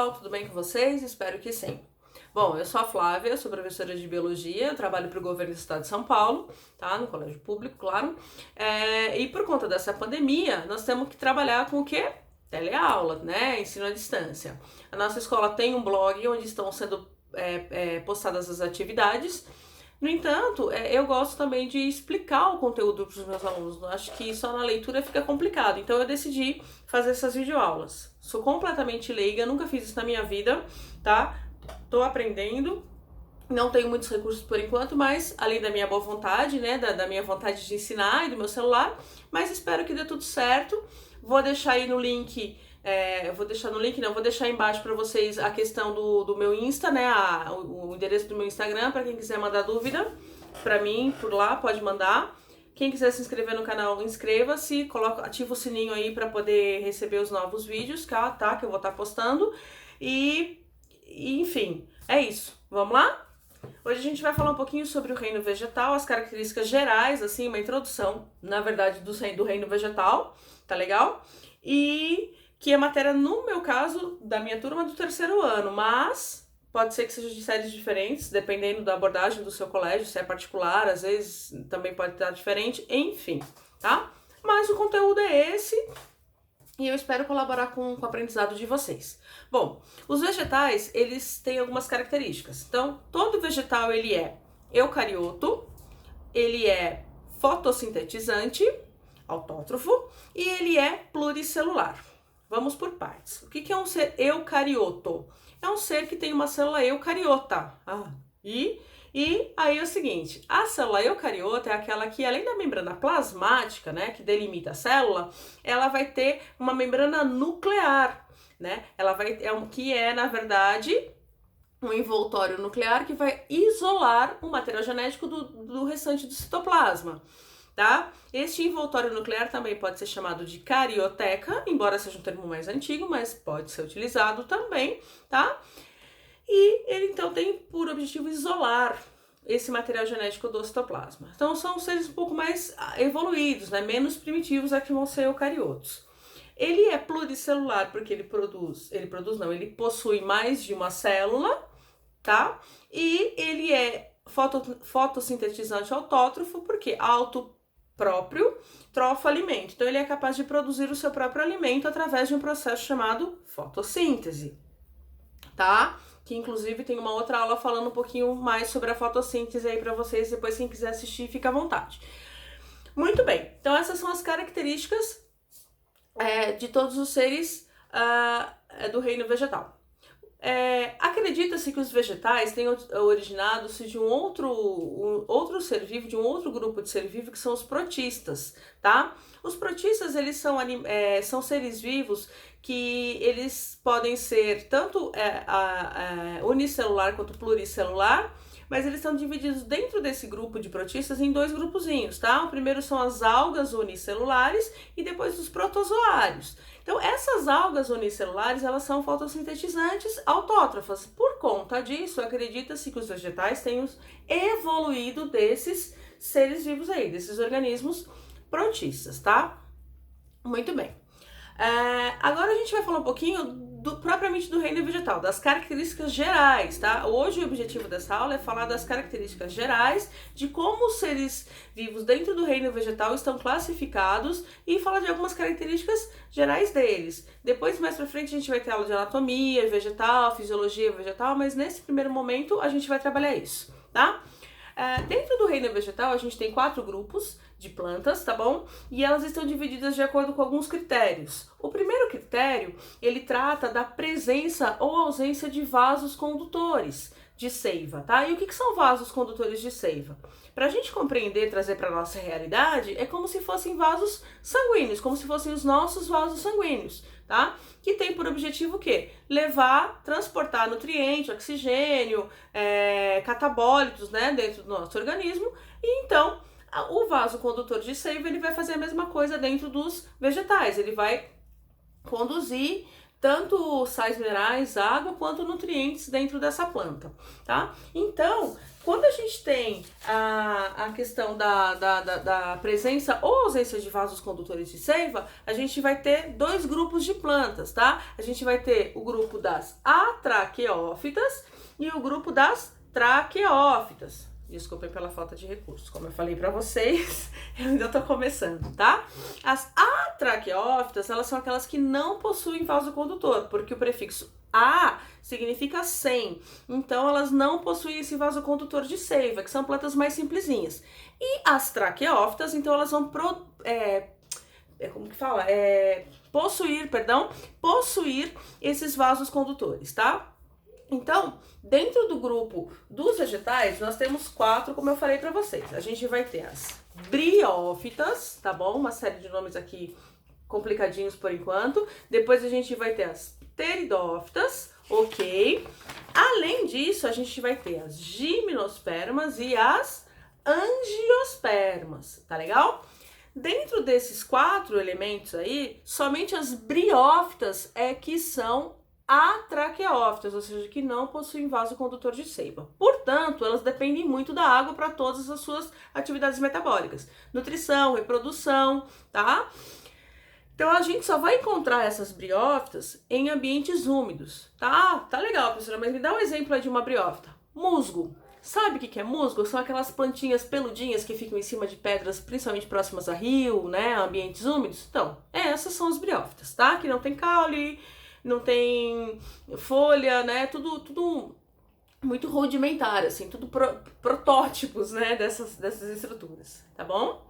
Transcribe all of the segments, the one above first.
pessoal, tudo bem com vocês? Espero que sim. Bom, eu sou a Flávia, eu sou professora de Biologia, eu trabalho para o governo do estado de São Paulo, tá? No colégio público, claro. E por conta dessa pandemia, nós temos que trabalhar com o quê? Teleaula, né? Ensino à distância. A nossa escola tem um blog onde estão sendo postadas as atividades. No entanto, eu gosto também de explicar o conteúdo para os meus alunos. Eu acho que só na leitura fica complicado. Então eu decidi fazer essas videoaulas. Sou completamente leiga, nunca fiz isso na minha vida, tá? Tô aprendendo. Não tenho muitos recursos por enquanto, mas além da minha boa vontade, né, da minha vontade de ensinar e do meu celular, mas espero que dê tudo certo. Vou deixar aí no link, vou deixar aí embaixo para vocês a questão do meu Insta, né, o endereço do meu Instagram, para quem quiser mandar dúvida para mim por lá, pode mandar. Quem quiser se inscrever no canal, inscreva-se, ativa o sininho aí para poder receber os novos vídeos, tá, que eu vou estar postando. E enfim, é isso. Vamos lá? Hoje a gente vai falar um pouquinho sobre o reino vegetal, as características gerais, assim, uma introdução, na verdade, do reino vegetal, tá legal? E que é matéria, no meu caso, da minha turma do terceiro ano, mas pode ser que seja de séries diferentes, dependendo da abordagem do seu colégio, se é particular, às vezes também pode estar diferente, enfim, tá? Mas o conteúdo é esse. E eu espero colaborar com o aprendizado de vocês. Bom, os vegetais, eles têm algumas características. Então, todo vegetal, ele é eucarioto, ele é fotossintetizante, autótrofo, e ele é pluricelular. Vamos por partes. O que é um ser eucarioto? É um ser que tem uma célula eucariota. E aí é o seguinte, a célula eucariota é aquela que, além da membrana plasmática, né, que delimita a célula, ela vai ter uma membrana nuclear, né? Que é, na verdade, um envoltório nuclear que vai isolar o material genético do restante do citoplasma, tá? Este envoltório nuclear também pode ser chamado de carioteca, embora seja um termo mais antigo, mas pode ser utilizado também, tá? E ele então tem por objetivo isolar esse material genético do citoplasma. Então são seres um pouco mais evoluídos, né? Menos primitivos, que vão ser eucariotos. Ele é pluricelular porque ele possui mais de uma célula, tá? E ele é fotossintetizante autótrofo porque próprio trofa alimento. Então ele é capaz de produzir o seu próprio alimento através de um processo chamado fotossíntese, tá? Que inclusive tem uma outra aula falando um pouquinho mais sobre a fotossíntese aí para vocês, depois quem quiser assistir, fica à vontade. Muito bem, então essas são as características de todos os seres do reino vegetal. Acredita-se que os vegetais tenham originado-se de um outro ser vivo, de um outro grupo de ser vivo, que são os protistas, tá? Os protistas, eles são seres vivos que eles podem ser tanto unicelular quanto pluricelular, mas eles estão divididos dentro desse grupo de protistas em dois grupozinhos, tá? O primeiro são as algas unicelulares e depois os protozoários. Então, essas algas unicelulares, elas são fotossintetizantes autótrofas. Por conta disso, acredita-se que os vegetais tenham evoluído desses seres vivos aí, desses organismos protistas, tá? Muito bem. Agora a gente vai falar um pouquinho propriamente do reino vegetal, das características gerais, tá? Hoje o objetivo dessa aula é falar das características gerais, de como os seres vivos dentro do reino vegetal estão classificados e falar de algumas características gerais deles. Depois, mais pra frente, a gente vai ter aula de anatomia vegetal, fisiologia vegetal, mas nesse primeiro momento a gente vai trabalhar isso, tá? Dentro do reino vegetal, a gente tem 4 grupos de plantas, tá bom? E elas estão divididas de acordo com alguns critérios. O primeiro critério, ele trata da presença ou ausência de vasos condutores de seiva, tá? E o que são vasos condutores de seiva? Para a gente compreender, trazer para nossa realidade, é como se fossem vasos sanguíneos, como se fossem os nossos vasos sanguíneos, tá? Que tem por objetivo o quê? Transportar nutriente, oxigênio, catabólitos, né, dentro do nosso organismo. E então, o vaso condutor de seiva, ele vai fazer a mesma coisa dentro dos vegetais. Ele vai conduzir tanto sais minerais, água, quanto nutrientes dentro dessa planta, tá? Então, Quando a gente tem a questão da presença ou ausência de vasos condutores de seiva, a gente vai ter dois grupos de plantas, tá? A gente vai ter o grupo das atraqueófitas e o grupo das traqueófitas. Desculpem pela falta de recursos, como eu falei pra vocês, eu ainda tô começando, tá? As atraqueófitas, elas são aquelas que não possuem vaso condutor, porque o prefixo a significa sem, então elas não possuem esse vaso condutor de seiva, que são plantas mais simplesinhas. E as traqueófitas, então elas vão possuir esses vasos condutores, tá? Então, dentro do grupo dos vegetais, nós temos 4, como eu falei para vocês. A gente vai ter as briófitas, tá bom? Uma série de nomes aqui complicadinhos por enquanto. Depois a gente vai ter as pteridófitas, ok? Além disso, a gente vai ter as gimnospermas e as angiospermas, tá legal? Dentro desses 4 elementos aí, somente as briófitas é que são atraqueófitas, ou seja, que não possuem vaso condutor de seiva. Portanto, elas dependem muito da água para todas as suas atividades metabólicas. Nutrição, reprodução, tá? Então, a gente só vai encontrar essas briófitas em ambientes úmidos, tá? Tá legal, professora, mas me dá um exemplo aí de uma briófita. Musgo. Sabe o que é musgo? São aquelas plantinhas peludinhas que ficam em cima de pedras, principalmente próximas a rio, né? Ambientes úmidos. Então, essas são as briófitas, tá? Que não tem caule, não tem folha, né? Tudo muito rudimentar, assim, tudo protótipos, né? Dessas estruturas, tá bom?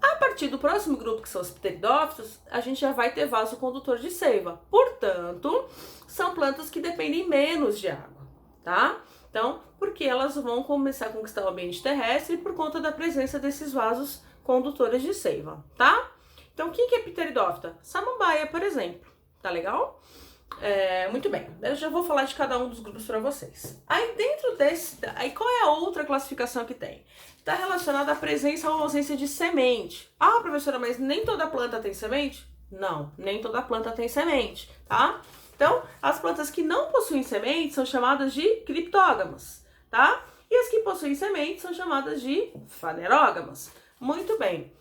A partir do próximo grupo, que são os pteridófitos, a gente já vai ter vaso condutor de seiva. Portanto, são plantas que dependem menos de água, tá? Então, porque elas vão começar a conquistar o ambiente terrestre por conta da presença desses vasos condutores de seiva, tá? Então, o que é pteridófita? Samambaia, por exemplo, tá legal? Muito bem, eu já vou falar de cada um dos grupos para vocês. Aí dentro aí qual é a outra classificação que tem? Está relacionada à presença ou ausência de semente. Ah, professora, mas nem toda planta tem semente? Não, nem toda planta tem semente, tá? Então, as plantas que não possuem semente são chamadas de criptógamas, tá? E as que possuem semente são chamadas de fanerógamas. Muito bem.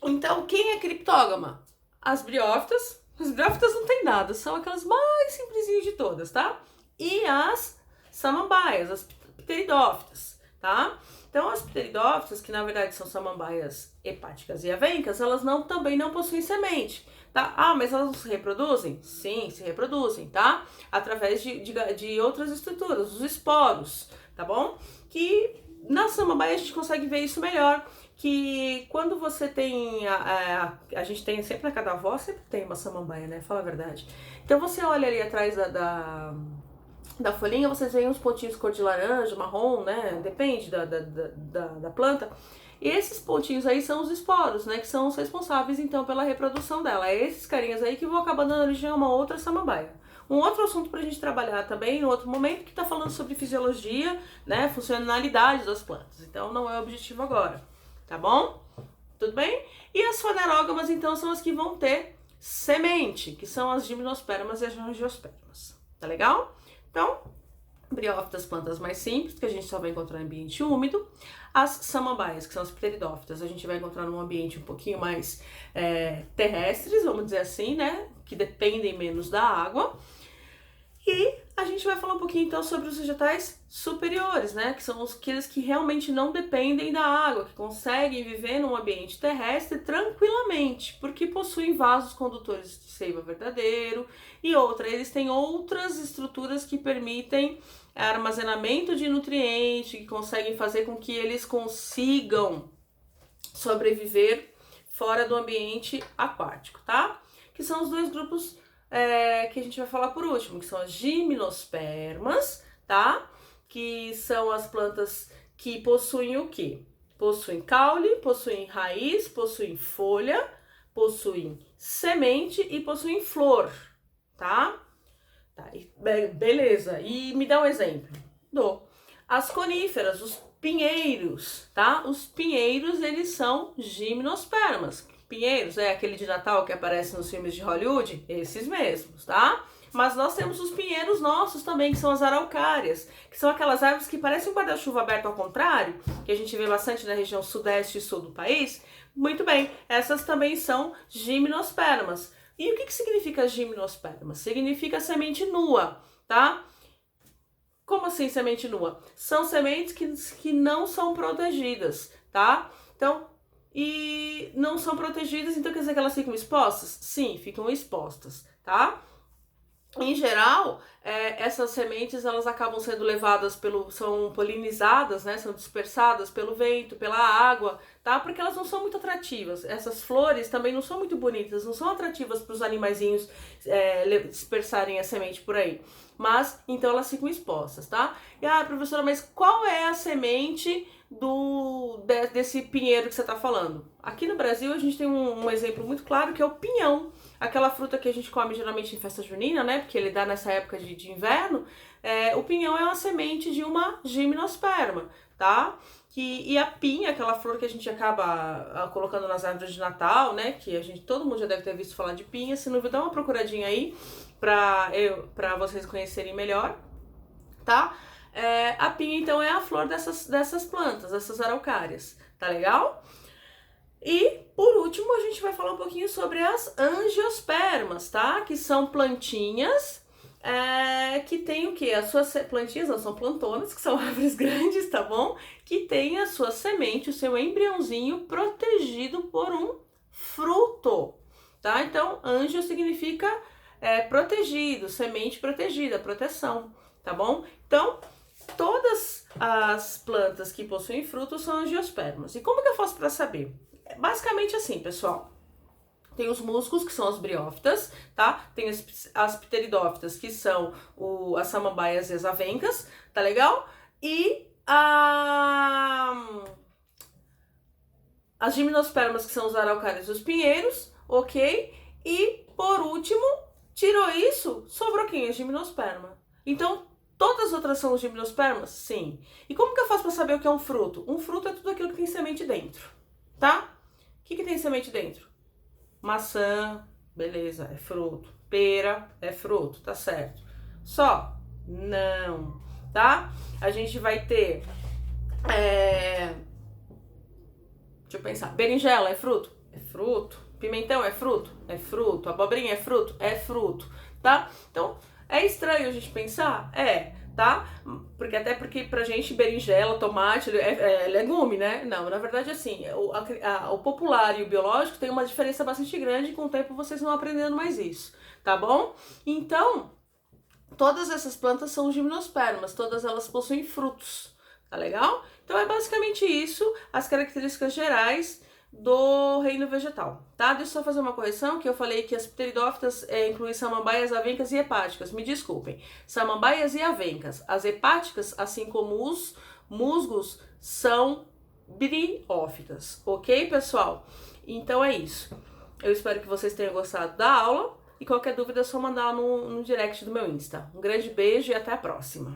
Então, quem é criptógama? As briófitas. As briófitas não tem nada, são aquelas mais simplesinhas de todas, tá? E as samambaias, as pteridófitas, tá? Então, as pteridófitas, que na verdade são samambaias hepáticas e avênicas, elas também não possuem semente, tá? Ah, mas elas se reproduzem? Sim, se reproduzem, tá? Através de outras estruturas, os esporos, tá bom? Que na samambaia a gente consegue ver isso melhor, que quando você tem, a gente tem sempre na cada avó, sempre tem uma samambaia, né? Fala a verdade. Então você olha ali atrás da folhinha, vocês veem uns pontinhos cor de laranja, marrom, né? Depende da planta. E esses pontinhos aí são os esporos, né? Que são os responsáveis, então, pela reprodução dela. É esses carinhas aí que vão acabar dando origem a uma outra samambaia. Um outro assunto pra gente trabalhar também, em outro momento, que tá falando sobre fisiologia, né? Funcionalidade das plantas. Então, não é o objetivo agora. Tá bom? Tudo bem? E as fanerógamas, então, são as que vão ter semente, que são as gimnospermas e as angiospermas. Tá legal? Então, briófitas, plantas mais simples, que a gente só vai encontrar em ambiente úmido. As samambaias, que são as pteridófitas, a gente vai encontrar num ambiente um pouquinho mais terrestres, vamos dizer assim, né? Que dependem menos da água. E a gente vai falar um pouquinho então sobre os vegetais superiores, né? Que são aqueles que realmente não dependem da água, que conseguem viver num ambiente terrestre tranquilamente, porque possuem vasos condutores de seiva verdadeiro e eles têm outras estruturas que permitem armazenamento de nutrientes, que conseguem fazer com que eles consigam sobreviver fora do ambiente aquático, tá? Que são os dois grupos que a gente vai falar por último, que são as gimnospermas, tá? Que são as plantas que possuem o quê? Possuem caule, possuem raiz, possuem folha, possuem semente e possuem flor, tá? Beleza, e me dá um exemplo. Dou. As coníferas, os pinheiros, tá? Os pinheiros, eles são gimnospermas. Pinheiros, aquele de Natal que aparece nos filmes de Hollywood? Esses mesmos, tá? Mas nós temos os pinheiros nossos também, que são as araucárias, que são aquelas árvores que parecem um guarda-chuva aberto ao contrário, que a gente vê bastante na região sudeste e sul do país. Muito bem, essas também são gimnospermas. E o que significa gimnosperma? Significa semente nua, tá? Como assim semente nua? São sementes que não são protegidas, tá? Então, e não são protegidas, então quer dizer que elas ficam expostas? Sim, ficam expostas, tá? Em geral, essas sementes elas acabam sendo levadas são polinizadas, né? São dispersadas pelo vento, pela água, tá? Porque elas não são muito atrativas. Essas flores também não são muito bonitas, não são atrativas para os animaizinhos dispersarem a semente por aí. Mas, então elas ficam expostas, tá? E, professora, mas qual é a semente desse pinheiro que você está falando? Aqui no Brasil a gente tem um exemplo muito claro que é o pinhão. Aquela fruta que a gente come geralmente em festa junina, né? Porque ele dá nessa época de inverno. O pinhão é uma semente de uma gimnosperma, tá? E a pinha, aquela flor que a gente acaba colocando nas árvores de Natal, né? Que todo mundo já deve ter visto falar de pinha. Se não viu, dá uma procuradinha aí pra vocês conhecerem melhor, tá? A pinha, então, é a flor dessas plantas, dessas araucárias, tá legal? E, por último, a gente vai falar um pouquinho sobre as angiospermas, tá? Que são plantinhas que tem o quê? As suas plantinhas não são plantonas, que são árvores grandes, tá bom? Que tem a sua semente, o seu embriãozinho protegido por um fruto, tá? Então, angio significa protegido, semente protegida, proteção, tá bom? Então, todas as plantas que possuem frutos são angiospermas. E como que eu faço para saber? Basicamente assim, pessoal. Tem os musgos, que são as briófitas, tá? Tem as pteridófitas, que são as samambaias e as avencas, tá legal? E as gimnospermas, que são os araucárias e os pinheiros, ok? E, por último, tirou isso, sobrou quem? A gimnosperma. Então, todas as outras são gimnospermas? Sim. E como que eu faço para saber o que é um fruto? Um fruto é tudo aquilo que tem semente dentro, tá? O que tem semente dentro? Maçã, beleza, é fruto. Pera, é fruto, tá certo. Só? Não, tá? A gente vai ter... Deixa eu pensar. Berinjela é fruto? É fruto. Pimentão é fruto? É fruto. Abobrinha é fruto? É fruto, tá? Então, é estranho a gente pensar? Tá? Até porque pra gente berinjela, tomate é legume, né? Não, na verdade assim, o popular e o biológico tem uma diferença bastante grande e com o tempo vocês vão aprendendo mais isso, tá bom? Então, todas essas plantas são gimnospermas, todas elas possuem frutos, tá legal? Então é basicamente isso, as características gerais do reino vegetal, tá? Deixa eu só fazer uma correção, que eu falei que as pteridófitas incluem samambaias, avencas e hepáticas. Me desculpem, samambaias e avencas. As hepáticas, assim como os musgos, são briófitas, ok, pessoal? Então é isso. Eu espero que vocês tenham gostado da aula e qualquer dúvida é só mandar no direct do meu Insta. Um grande beijo e até a próxima!